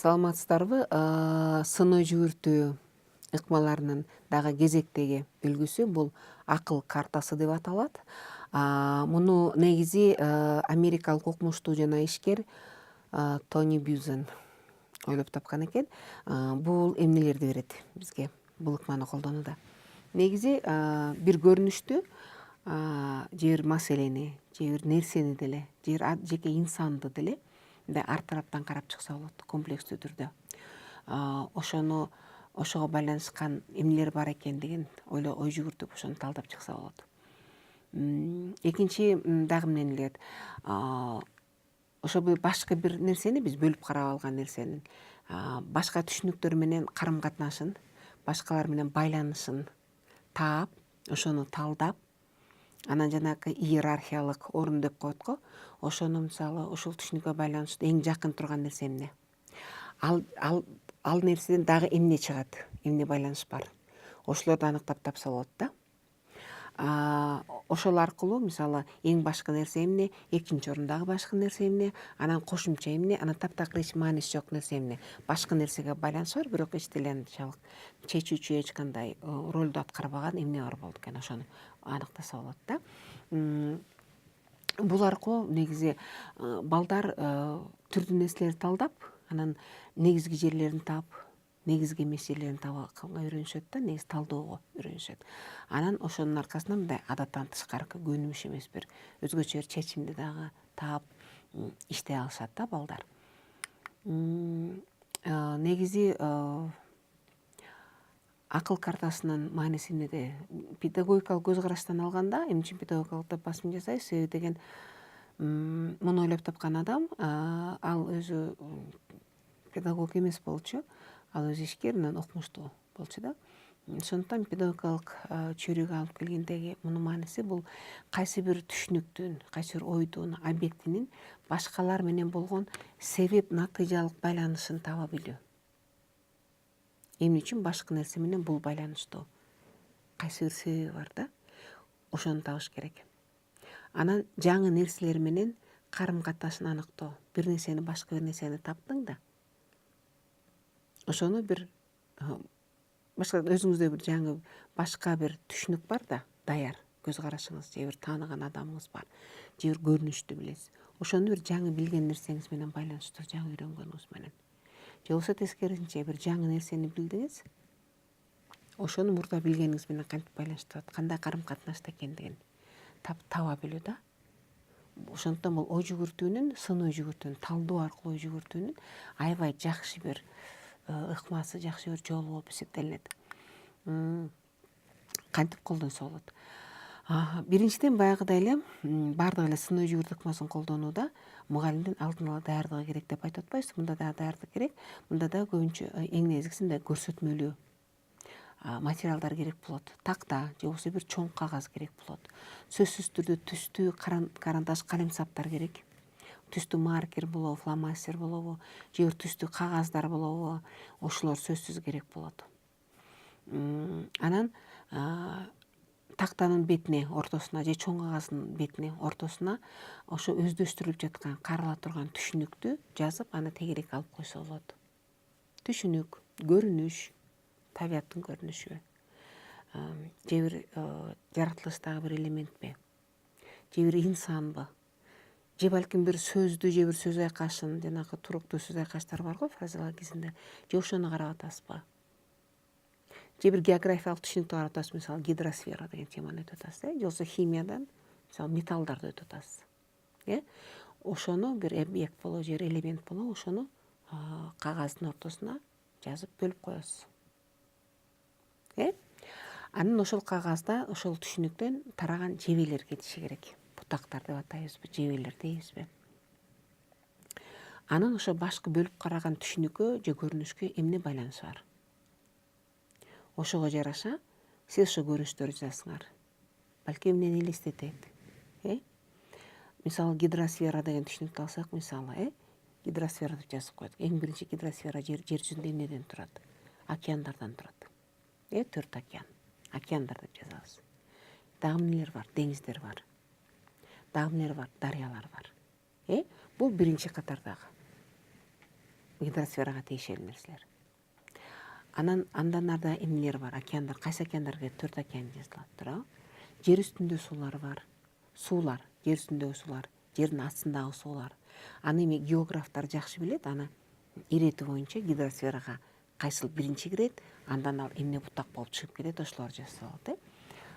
Саламатсыздарбы? Сыноо жүгүртүү ыкмаларынын дагы кезектеги үлгүсү бул акыл картасы деп аталат. Муну негизи америкалык окумуштуу жана ишкер Тони Бюзен ойлоп тапкан экен. Бул эмнелерди берет бизге бул ыкманы колдонууда? Негизи бир көрүнүштү, же бир маселени, же бир нерсени деле, же бир жеке инсанды деле мындай ар тараптан карап чыкса болот, комплекстүү түрдө. Ошого байланышкан эмнелер бар экендигин ой жүгүртүп ошону талдап чыкса болот. Экинчи дагы эмнени билет? Ошо башка бир нерсени биз бөлүп карап алган нерсенин башка түшүнүктөр менен карым катнашын, башкалар менен байланышын таап, ошону талдап, анан жанагы иерархиялык орун деп коет го. Ошону мисалы ушул түшүнүккө байланыштуу эң жакын турган нерсе эмне? Ал нерседен дагы эмне чыгат? Эмне байланыш бар? Ошолорду аныктап тапса болот да. Ошол аркылуу мисалы эң башкы нерсе эмне, экинчи орундагы башкы нерсе эмне, анан кошумча эмне, анан таптакыр эч мааниси жок нерсе эмне? Башкы нерсеге байланышы бар, бирок эч деле анчалык чечүүчү эч кандай ролду аткарбаган эмне бар болот экен, ошону аныктаса болот да. Бул аркылуу негизи балдар түрдүү нерселерди талдап, анан негизги жерлерин таап, негизги эмес жерлерин таба үйрөнүшөт да, негизи талдоого үйрөнүшөт. Анан ошонун аркасынан мындай адаттан тышкаркы көнүмүш эмес бир өзгөчө бир чечимди дагы таап иштей алышат да балдар. Негизи акыл картасынын мааниси эмнеде? Педагогикалык көз караштан алганда, эмне үчүн педагогикалык деп басым жасайбыз? Себеби деген муну ойлоп тапкан адам, ал өзү педагог эмес болчу, ал өзү ишкер, анан окумуштуу болчу да. Ошондуктан педагогикалык чөйрөгө алып келгендеги мунун мааниси бул кайсы бир түшүнүктүн, кайсы бир ойдун, объектинин башкалар менен болгон себеп натыйжалык байланышын таба билүү. Эмне үчүн башкы нерсе менен бул байланыштуу? Кайсы бир себеби бар да? Ошону табыш керек. Анан жаңы нерселер менен карым катнашын аныктоо. Бир нерсени башка бир нерсени таптың да, ошону бир башка өзүңүздө бир жаңы башка бир түшүнүк бар да, даяр көз карашыңыз, же бир тааныган адамыңыз бар, же бир көрүнүштү билесиз. Ошону бир жаңы билген нерсеңиз менен байланыштоо, жаңы үйрөнгөнүңүз менен. Же болбосо тескерисинче бир жаңы нерсени билдиңиз, ошону мурда билгениңиз менен кантип байланыштырат, кандай карым катнашта экендигин таба билүү да. Ошондуктан бул ой жүгүртүүнүн, сын ой жүгүртүүнүн, талдоо аркылуу ой жүгүртүүнүн аябай жакшы бир ыкмасы, жакшы бир жолу болуп эсептелинет. Кантип колдонсо болот? Биринчиден баягыдай эле баардык эле сын ой жүгүртүү ыкмасын колдонууда мугалимдин алдын ала даярдыгы керек деп айтып атпайбызбы? Мында дагы даярдык керек. Мында дагы көбүнчө эң негизгиси мындай көрсөтмөлүү материалдар керек болот. Такта же болбосо бир чоң кагаз керек болот. Сөзсүз түрдө түстүү карандаш, калемсаптар керек. Түстүү маркер болобу, фломастер болобу, же бир түстүү кагаздар болобу, ошолор сөзсүз керек болот. Анан тактанын бетине, ортосуна же чоң кагаздын бетине, ортосуна ошо өздөштүрүлүп жаткан, карала турган түшүнүктү жазып, аны тегерек алып койсо болот. Түшүнүк, көрүнүш, табияттын көрүнүшү, же бир жаратылыштагы бир элементпи, же бир инсанбы, же балким бир сөздү, же бир сөз айкашын, жанагы туруктуу сөз айкаштар бар го фразеологизмде, же ошону карап атасызбы? Же бир географиялык түшүнүктү карап атасыз, мисалы гидросфера деген теманы өтүп атасыз, же болбосо химиядан мисалы металлдарды өтүп атасыз. Ошону бир объект болобу, же бир элемент болобу, ошону кагаздын ортосуна жазып бөлүп коесуз. Анан ошол кагазда ошол түшүнүктөн тараган жебелер кетиши керек. Бутактар деп атайбызбы, жебелер дейбизби? Анан ошо башкы бөлүп караган түшүнүккө же көрүнүшкө эмне байланышы бар? Ошого жараша сиз ошо көрүнүштөрдү жазасыңар. Балки эмнени элестетет? Мисалы гидросфера деген түшүнүктү алсак, мисалы, гидросфера деп жазып коет. Эң биринчи гидросфера жер жүзүндө эмнеден турат? Океандардан турат. 4 океан. Океандар деп жазабыз. Дагы эмнелер бар? Деңиздер бар. Дагы эмнелер бар? Дарыялар бар. Бул биринчи катардагы. гидросферага тиешелүү нерселер. Андан нарда эмнелер бар, океандар. Кайсы океандарга 4 океан жазылат, туурабы? Жер үстүндө суулар бар. Суулар, жер үстүндөгү суулар, жердин астындагы суулар. Аны эми географтар жакшы билет. Аны ирети боюнча гидросферага кайсыл биринчи кирет, андан ал эмне бутак болуп чыгып кетет, ошолор жасалат.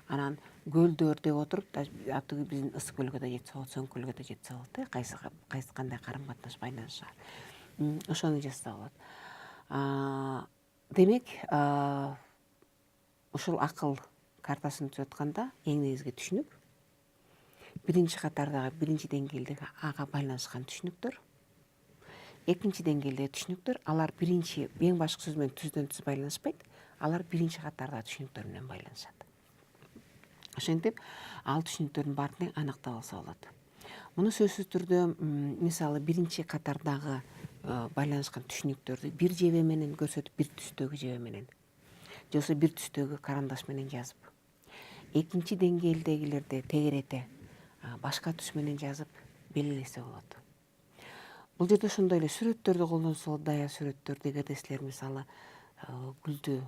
Анан көлдөр деп отуруп, атыгы биздин ысык көлгө да жетсе болот, соң көлгө да жетсе болот. Кайсы кандай карым катнаш байланышы бар. Ошону жазса болот. Демек, ушул акыл картасын түзүп атканда эң негизги түшүнүк биринчи катардагы, биринчи деңгээлдеги ага байланышкан түшүнүктөр. Экинчи деңгээлдеги түшүнүктөр, алар биринчи эң башкы сөз менен түздөн түз байланышпайт. Алар биринчи катардагы түшүнүктөр менен байланышат. Ошентип, ал түшүнүктөрдүн баарын тең аныктап алса болот. Муну сөзсүз түрдө, мисалы, биринчи катардагы байланышкан түшүнүктөрдү бир жебе менен көрсөтүп, бир түстөгү жебе менен, же болбосо бир түстөгү карандаш менен жазып, экинчи деңгээлдегилерди тегерете башка түс менен жазып белгилесе болот. Бул жерде ошондой эле сүрөттөрдү колдонсо болот. Дая сүрөттөр дегенде силер мисалы гүлдү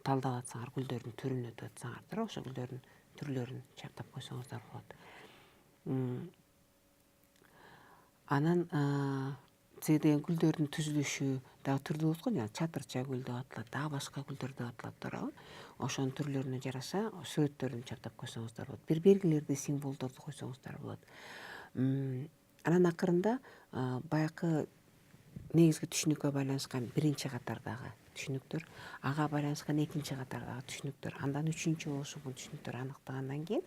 талдап атсаңар, гүлдөрдүн түрүн өтүп атсаңар, туурабы? Ошо гүлдөрдүн түрлөрүн чактап койсоңуздар болот. Анан тиги деген гүлдөрдүн түзүлүшү дагы түр болот го, жана чатырча гүл деп аталат, дагы башка гүлдөр деп аталат, туурабы? Ошонун түрлөрүнө жараша сүрөттөрдүн чаптап койсоңуздар болот. Бир белгилерди, символдорду койсоңуздар болот. Анан акырында баягы негизги түшүнүккө байланышкан биринчи катардагы түшүнүктөр, ага байланышкан экинчи катардагы түшүнүктөр, андан үчүнчү болушу бул түшүнүктөр аныктагандан кийин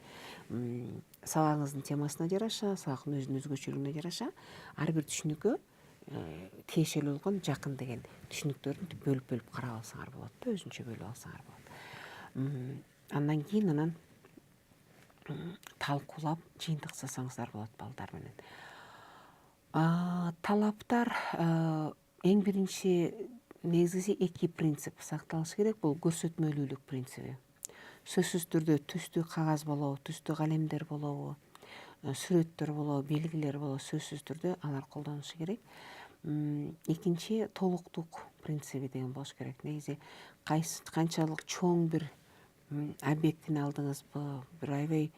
сабагыңыздын темасына жараша, сабактын өзүнүн өзгөчөлүгүнө жараша ар бир түшүнүккө тиешелүү болгон жакын деген түшүнүктөрдү бөлүп карап алсаңар болот да, өзүнчө бөлүп алсаңар болот. Андан кийин талкуулап жыйынтык жасасаңыздар болот балдар менен. Талаптар эң биринчи негизгиси 2 принцип сакталышы керек. Бул көрсөтмөлүүлүк принциби. Сөзсүз түрдө түстүү кагаз болобу, түстүү калемдер болобу, сүрөттөр болобу, белгилер болобу, сөзсүз түрдө алар колдонулушу керек. Экинчи толуктук принциби деген болуш керек. Негизи канчалык чоң бир объектини алдыңызбы, бир аябай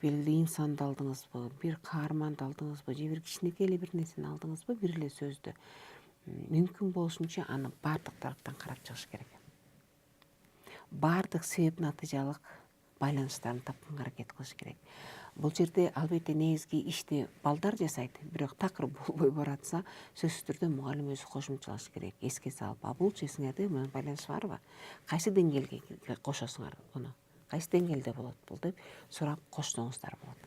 белгилүү инсанды алдыңызбы, бир каарманды алдыңызбы, же бир кичинекей эле бир нерсени алдыңызбы, бир эле сөздү мүмкүн болушунча аны баардык тараптан карап чыгыш керек. Баардык себеп натыйжалык байланыштарын тапканга аракет кылыш керек. Бул жерде албетте негизги ишти балдар жасайт, бирок такыр болбой баратса, сөзсүз түрдө мугалим өзү кошумчалаш керек. Эске салып, булчу эсиңерде менен байланыш барбы? Кайсы деңгээлге кошосуңар буну? Кайсы деңгээлде болот бул деп сурап кошсоңуздар болот.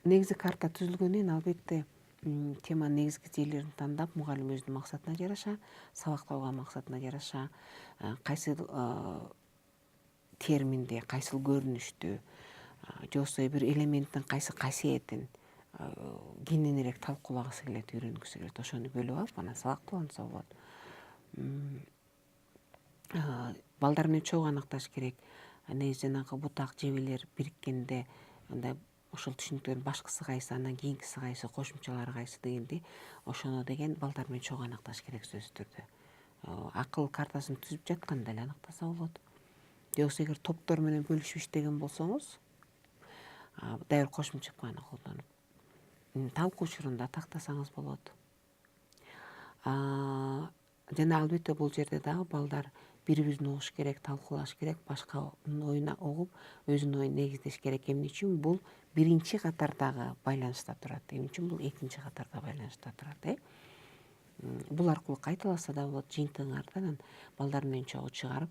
Негизи карта түзүлгөндөн кийин албетте теманын негизги жерлерин тандап, мугалим өзүнүн максатына жараша, сабакта алган максатына жараша, кайсыл терминди, кайсыл көрүнүштү, же болбосо бир элементтин кайсы касиетин кененирээк талкуулагысы келет, үйрөнгүсү келет, ошону бөлүп алып, анан сабак колдонсо болот. Балдар менен чогуу аныкташ керек. Негизи жанагы бутак жебелер бириккенде андай ошол түшүнүктөрдүн башкысы кайсы, андан кийинкиси кайсы, кошумчалары кайсы дегенди, ошону деген балдар менен чогуу аныкташ керек сөзсүз түрдө. Акыл картасын түзүп жатканда эле аныктаса болот. Же болбосо эгер топтор менен бөлүшүп иштеген болсоңуз, дагы бир кошумча ыкманы колдонуп талкуу учурунда тактасаңыз болот. Жана албетте бул жерде дагы балдар бири-бирин угуш керек, талкуулаш керек, башканын оюна угуп, өзүнүн оюн негиздеш керек. Эмне үчүн бул биринчи катардагы байланышта турат, эмне үчүн бул экинчи катарда байланышта турат. Бул аркылуу кайталаса да болот, жыйынтыгыңарды анан балдар менен чогуу чыгарып,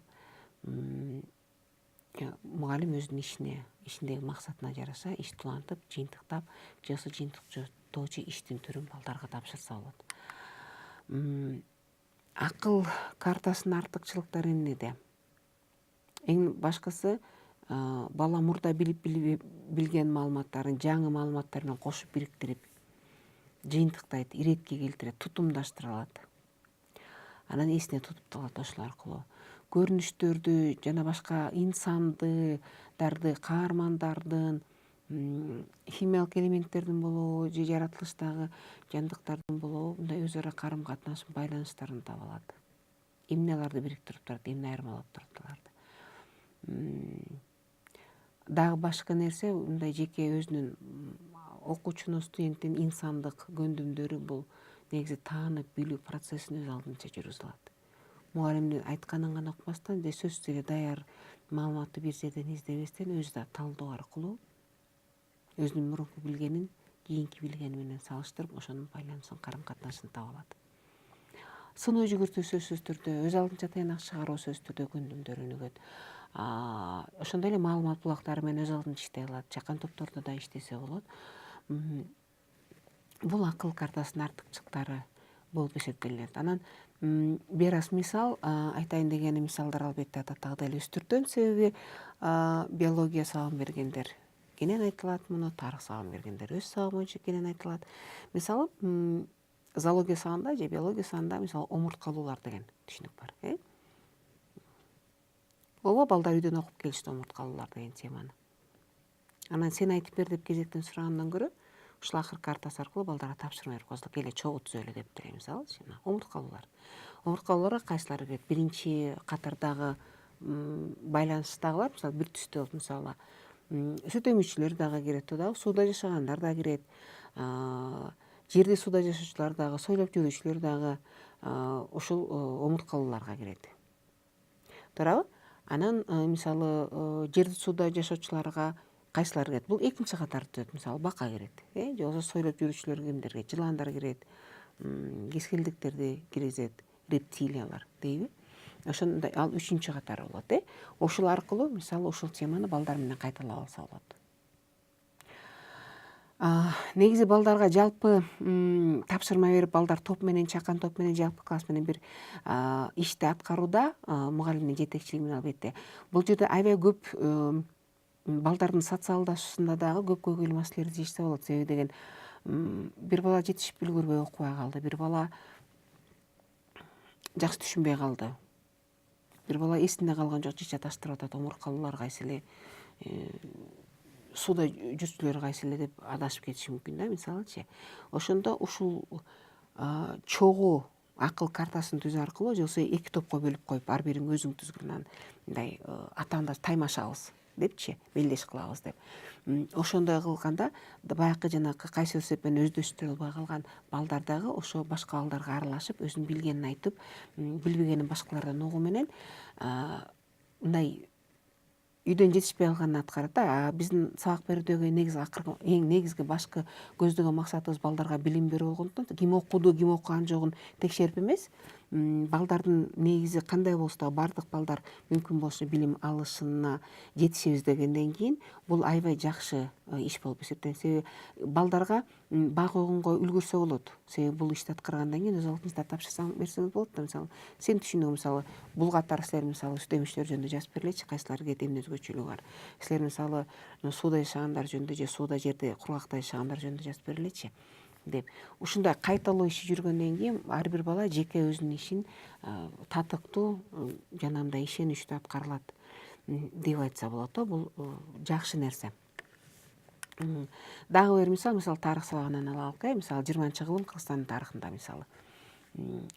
мугалим өзүнүн ишиндеги максатына жараша ишти улантып, жыйынтыктап, же болбосо жыйынтыктоочу иштин түрүн балдарга тапшырса болот. Акыл картасынын артыкчылыктары эмнеде? Эң башкысы бала мурда билип билген маалыматтарын жаңы маалыматтар менен кошуп бириктирип, жыйынтыктайт, иретке келтирет, тутумдаштыра алат. Анан эсине тутуп алат ошол аркылуу. Көрүнүштөрдү жана башка инсандарды, каармандардын химиялык элементтердин болобу же жаратылыштагы жандыктардын болобу мындай өз ара карым катнаш байланыштарын таба алат. Эмне аларды бириктирип турат, эмне айырмалап турат аларды. Дагы башка нерсе мындай жеке өзүнүн окуучунун студенттин инсандык көндүмдөрү бул негизи таанып билүү процессин өз алдынча жүргүзө алат. Мугалимдин айтканын гана укпастан же сөзсүз эле даяр маалыматты бир жерден издебестен өзү да талдоо аркылуу өзүнүн мурунку билгенин кийинки билгени менен салыштырып ошонун байланысын карым катнашын таба алат. Сыноо жүгүртүү сөзсүз түрдө, өз алдынча тыйнак чыгаруу сөзсүз түрдө көндүмдөр өнүгөт. Ошондой эле маалымат булактары менен өз алдынча иштей алат, жакан топтордо да иштесе болот. Бул акыл картасынын артыкчылыктары болуп эсептелинет. Анан бир аз мисал айтайын дегени мисалдар албетте адаттагыдай эле үстүртөн, себеби биология сабагын бергендер кенен айтылат, муну тарых сабагын бергендер өз сабагы боюнча кенен айтылат. Мисалы зоология сабагында же биология сабагында мисалы омурткалуулар деген түшүнүк бар. Ооба, балдар үйдөн окуп келишти омурткалуулар деген теманы. Анан сен айтып бер деп кезектен сурагандан көрө ушул акыркы картасы аркылуу балдарга тапшырма берип койсоң, келе чогуу түзөлү деп деле мисалычы. Омурткалуулар. Омурткалууларга кайсылары кирет? Биринчи катардагы байланыштагылар, мисалы бир түстө болуп, мисалы сүт эмүүчүлөр дагы кирет, туудагы сууда жашагандар да кирет. Жерде сууда жашоочулар дагы, сойлоп жүрүүчүлөр дагы ушул омурткалууларга кирет. Туурабы? Анан мисалы жерди сууда жашоочуларга кайсылар кирет? Бул экинчи катарды түзөт. Мисалы бака кирет, же болбосо сойлоп жүрүүчүлөр кимдер кирет? Жыландар кирет, кескелдиктерди киргизет, рептилиялар дейби. Ошондой ал үчүнчү катары болот. Ошол аркылуу мисалы ушул теманы балдар менен кайталап алса болот. Негизи балдарга жалпы тапшырма берип, балдар топ менен, чакан топ менен, жалпы класс менен бир ишти аткарууда мугалимдин жетекчилиги албетте. Бул жерде аябай көп балдардын социалдашуусунда дагы көп көйгөйлүү маселелерди чечсе болот. Себеби деген бир бала жетишип үлгүрбөй окубай калды, бир бала жакшы түшүнбөй калды, бир бала эсинде калган жок, же чаташтырып атат, омурткалуулар кайсы эле, сууда жүрчүлөр кайсы эле деп адашып кетиши мүмкүн да, мисалычы. Ошондо ушул чогуу акыл картасын түзүү аркылуу, же болбосо эки топко бөлүп коюп, ар бириң өзүң түзгүн, мындай атаандаш таймашабыз депчи, мелдеш кылабыз деп. Ошондой кылганда баягы жанакы кайсы бир себеп менен өздөштүрө албай калган балдар дагы ошо башка балдарга аралашып, өзүнүн билгенин айтып, билбегенин башкалардан угуу менен мындай үйдөн жетишпей калганын аткарат да. Биздин сабак берүүдөгү эң негизги башкы көздөгөн максатыбыз балдарга билим берүү болгондуктан ким окуду, ким окуган жогун текшерип эмес, балдардын негизи кандай болсо да баардык балдар мүмкүн болушу билим алышына жетишебиз дегенден кийин бул аябай жакшы иш болуп эсептелет. Себеби балдарга бак койгонго үлгүрсө болот. Себеби бул ишти аткаргандан кийин өз алдынча тапшырсаң берсеңиз болот да. Мисалы сен түшүнүгүң, мисалы бул катары силер мисалы сүт эмүүчүлөр жөнүндө жазып бергилечи, кайсылар кирет, эмне өзгөчөлүгү бар. Силер мисалы сууда жашагандар жөнүндө же сууда жерде кургакта жашагандар жөнүндө жазып бергилечи деп. Ушундай кайталоо иши жүргөндөн кийин ар бир бала жеке өзүнүн ишин татыктуу жана мындай ишеничтүү аткарылат деп айтса болот. Бул жакшы нерсе. Дагы бир мисал тарых сабагынан алалык. Мисалы 20-кылым Кыргызстандын тарыхында мисалы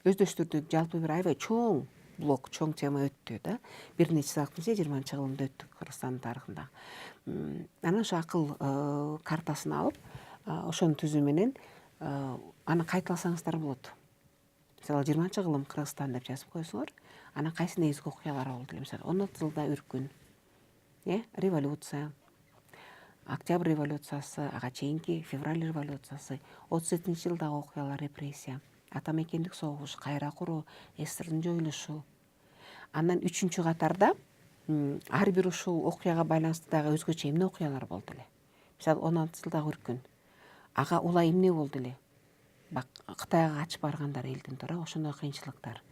өздөштүрдү жалпы бир аябай чоң блок, чоң тема өттү да. Бир нече сабактын ичинде 20-кылымда өттү Кыргызстандын тарыхында. Анан ошо акыл картасын алып, ошону түзүү менен аны кайталасаңыздар болот. Мисалы 20-кылым Кыргызстан деп жазып койсоңор, анан кайсы негизги окуялар болду эле? Мисалы 16-жылда үркүн, революция, Октябрь революциясы, ага чейинки февраль революциясы, 37-жылдагы окуялар, репрессия, ата мекендик согуш, кайра куруу, СССРдин жоюлушу. Андан 3-чү катарда ар бир ушул окуяга байланыштуу дагы өзгөчө эмне окуялар болду эле? Мисалы 16-жылдагы үркүн. Ага улай эмне болду эле? Кытайга качып баргандар элдин туура, ошондой кыйынчылыктар.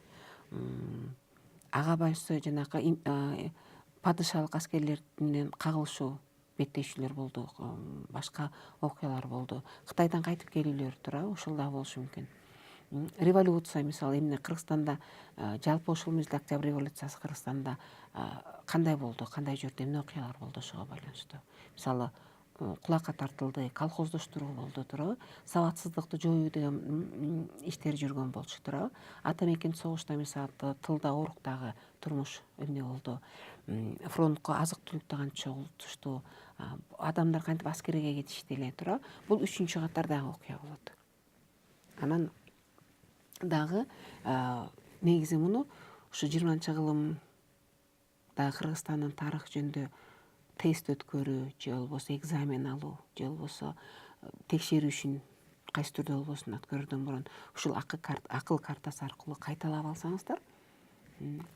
Ага байланыштуу жанакы падышалык аскерлер менен кагылышуу, беттешүүлөр болду, башка окуялар болду. Кытайдан кайтып келүүлөр туура, ошол да болушу мүмкүн. Революция мисалы эмне Кыргызстанда жалпы ошол мезгилде Октябрь революциясы Кыргызстанда кандай болду, кандай жүрдү, эмне окуялар болду ошого байланыштуу. Мисалы кулакка тартылды, колхоздоштуруу болду туурабы, сабатсыздыкты жоюу деген иштер жүргөн болчу туурабы. Атамекен согушта мисалы тылда оруктагы турмуш эмне болду, фронтко азык түлүктү канча чогултушту, адамдар кантип аскерге кетишти эле туурабы. Бул 3-чү катардагы окуя болот. Анан дагы негизи муну ушу 20-кылымда Кыргызстандын тарыхы жөнүндө тест өткөрүү же болбосо экзамен алуу же болбосо текшерүү үчүн кайсы түрдө болбосун өткөрүүдөн мурун ушул акыл картасы аркылуу кайталап алсаңыздар,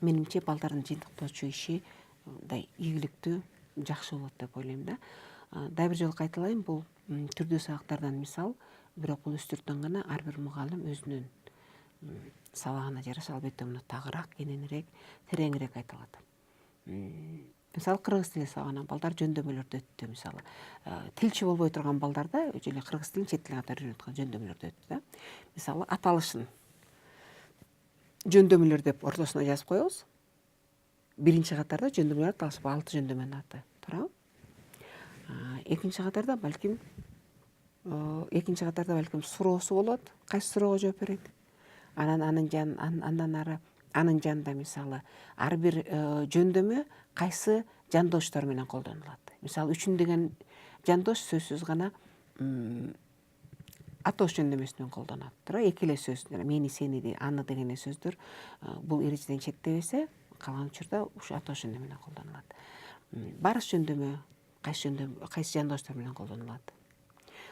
менимче балдардын жыйынтыктоочу иши ийгиликтүү, жакшы болот деп ойлойм да. Дагы бир жолу кайталайм, бул түрдүү сабактардан мисал, бирок бул үстүрттөн гана ар бир мугалим өзүнүн сабагына жараша албетте муну тагыраак, кененирээк, тереңирээк айта алат. Мисалы кыргыз тили сабагынан балдар жөндөмөлөрдү өттү. Мисалы тилчи болбой турган балдарда эле кыргыз тилин чет тилине катары үйрөнүп аткан жөндөмөлөрдү өттү да. Мисалы аталышын жөндөмөлөр деп ортосуна жазып коебуз. Биринчи катарда жөндөмөлөр аталышы 6 жөндөмөнүн аты, туурабы? Экинчи катарда балким суроосу болот. Кайсы суроого жооп берет? Андан ары анын жанында мисалы ар бир жөндөмө кайсы жандоштор менен колдонулат. Мисалы үчүн деген жандош сөзсүз гана атош жөндөмөсү менен колдонулат. Эки эле сөз, мени, сени, аны деген сөздөр бул эрежеден чектебесе, калган учурда ушу атош жөндөмө менен колдонулат. Барыш жөндөмө кайсы жандоштор менен колдонулат.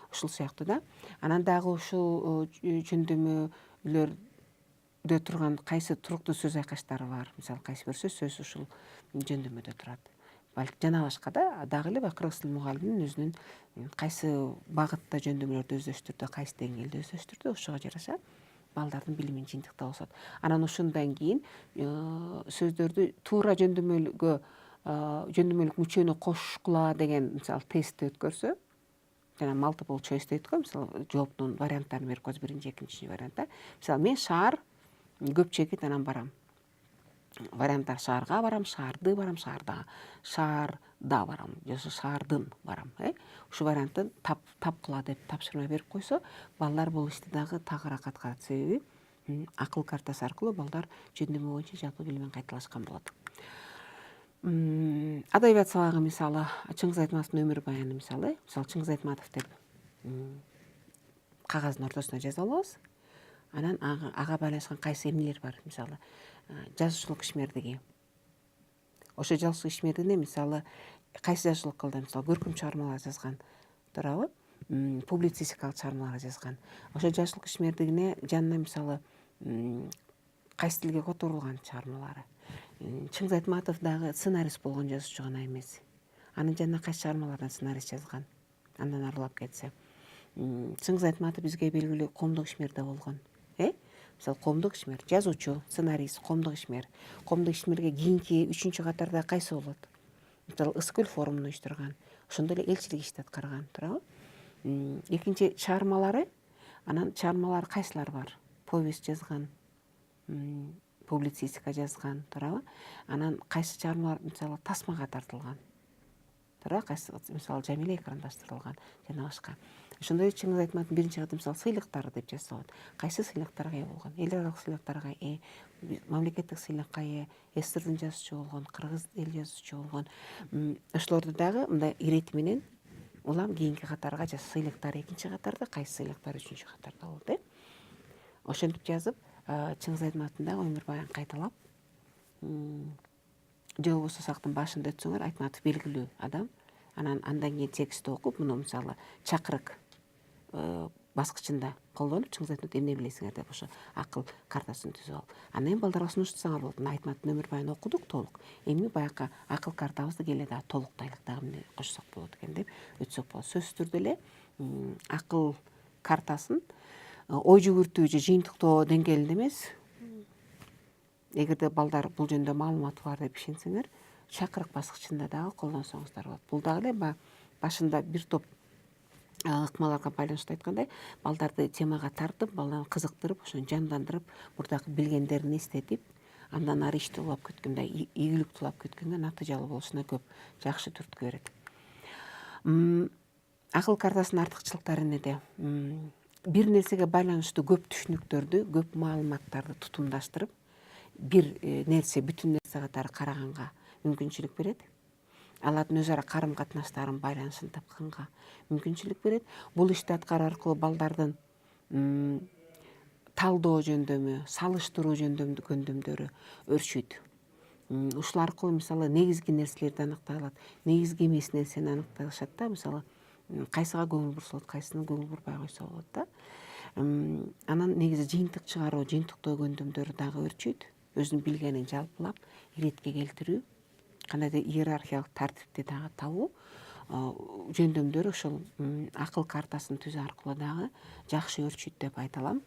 Ушул сыяктуу да. Анан дагы ушул жөндөмөлөр турган кайсы туруктуу сөз айкаштары бар. Мисалы кайсы бир сөз ушул жөндөмөдө турат. Жана башка да дагы эле кыргыз тил мугалиминин өзүнүн кайсы багытта жөндөмөлөрдү өздөштүрдү, кайсы деңгээлде өздөштүрдү, ошого жараша балдардын билимин жыйынтыктап алышат. Анан ушундан кийин сөздөрдү туура жөндөмөлүк мүчөнү кошкула деген мисалы тестти өткөрсө, жана multiple choice дейт го, мисалы жооптун варианттарын берип коебуз, биринчи, экинчи вариантта. Мисалы мен шаар көп чекит анан барам. Варианттар: шаарга барам, шаарды барам, шаарда барам, же шаардын барам. Ушу вариантты тапкыла деп тапшырма берип койсо, балдар бул ишти дагы тагыраак аткарат. Себеби акыл картасы аркылуу балдар жөндөмө боюнча жалпы билимин кайталашкан болот. Адабият сабагы мисалы Чыңгыз Айтматовдун өмүр баяны мисалы Чыңгыз Айтматов деп кагаздын ортосуна жазып алабыз. Анан ага байланышкан кайсы эмнелер бар? Мисалы жазуучулук ишмердиги. Ошо жазуучулук ишмердигине мисалы кайсы жазуучулук кылды? Мисалы көркөм чыгармалар жазган, туурабы? Публицистикалык чыгармалар жазган. Ошо жазуучулук ишмердигине жанына мисалы кайсы тилге которулган чыгармалары. Чыңгыз Айтматов дагы сценарист болгон жазуучу гана эмес. Анын жанына кайсы чыгармалардан сценарист жазган. Андан арылап кетсе. Чыңгыз Айтматов бизге белгилүү коомдук ишмер да болгон. Мисалы коомдук ишмер, жазуучу, сценарист, коомдук ишмер. Коомдук ишмерге кийинки 3-чү катарда кайсы болот? Мисалы Ысык көл форумун уюштурган, ошондо эле элчилик ишти аткарган, туурабы? Экинчи чыгармалары, анан чыгармалары кайсылар бар? Повесть жазган, публицистика жазган, туурабы? Анан кайсы чыгармалар мисалы тасмага тартылган, туурабы? Кайсы мисалы Жамиле экрандаштырылган жана башка. Ошондой Чыңгыз Айтматовдун биринчи катары мисалы сыйлыктары деп жазса болот. Кайсы сыйлыктарга ээ болгон? Эл аралык сыйлыктарга ээ, мамлекеттик сыйлыкка ээ, СССРдын жазуучу болгон, кыргыз эл жазуучу болгон. Ошолорду дагы мындай ирети менен улам кийинки катарга сыйлыктар экинчи катарда, кайсы сыйлыктар 3-чү катарда болот, Ошентип жазып, Чыңгыз Айтматовдун дагы өмүр баянын кайталап, же болбосо сактын башында өтсөңөр, Айтматов белгилүү адам. Андан кийин текстти окуп, муну мисалы чакырык баскычында колдонуп, Чыңгыз Айтматов эмне билесиңер деп ошо акыл картасын түзүп алып. Анан эми балдарга сунуштасаңар болот. Айтматовдун өмүр баянын окудук толук. Эми баягы акыл картабызды келе дагы толуктайлык, дагы эмне кошсок болот экен деп өтсөк болот. Сөзсүз түрдө эле акыл картасын ой жүгүртүү же жыйынтыктоо деңгээлинде эмес, эгерде балдар бул жөнүндө маалыматы бар деп ишенсеңер, чакырык баскычында дагы колдонсоңуздар болот. Бул дагы эле башында бир топ ыкмаларга байланыштуу айткандай, балдарды темага тартып, балдарды кызыктырып, ошону жандандырып, мурдагы билгендерин эстетип, андан ары ишти улап кеткөндө, ийгиликтүү улап кеткөнгө натыйжалуу болушуна көп жакшы түрткү берет. акыл картасынын артыкчылыктары эмнеде? Бир нерсеге байланыштуу көп түшүнүктөрдү, көп маалыматтарды тутумдаштырып, бир нерсе бүтүн нерсе катары караганга мүмкүнчүлүк берет. Алардын өз ара карым катнаштарын, байланышын тапканга мүмкүнчүлүк берет. Бул ишти аткаруу аркылуу балдардын талдоо жөндөмү, салыштыруу жөндөмдөрү өрчүйт. Ушул аркылуу мисалы негизги нерселерди аныктай алат, негизги эмес нерсени аныктай алышат да. Мисалы кайсыга көңүл бурса болот, кайсына көңүл бурбай койсо болот да. Анан негизи жыйынтык чыгаруу, жыйынтыктоо жөндөмдөрү дагы өрчүйт. Өзүнүн билгенин жалпылап, иретке келтирүү, кандайдыр иерархиялык тартипти дагы табуу жөндөмдөрү ушул акыл картасын түзүү аркылуу дагы жакшы өрчүйт деп айта алам.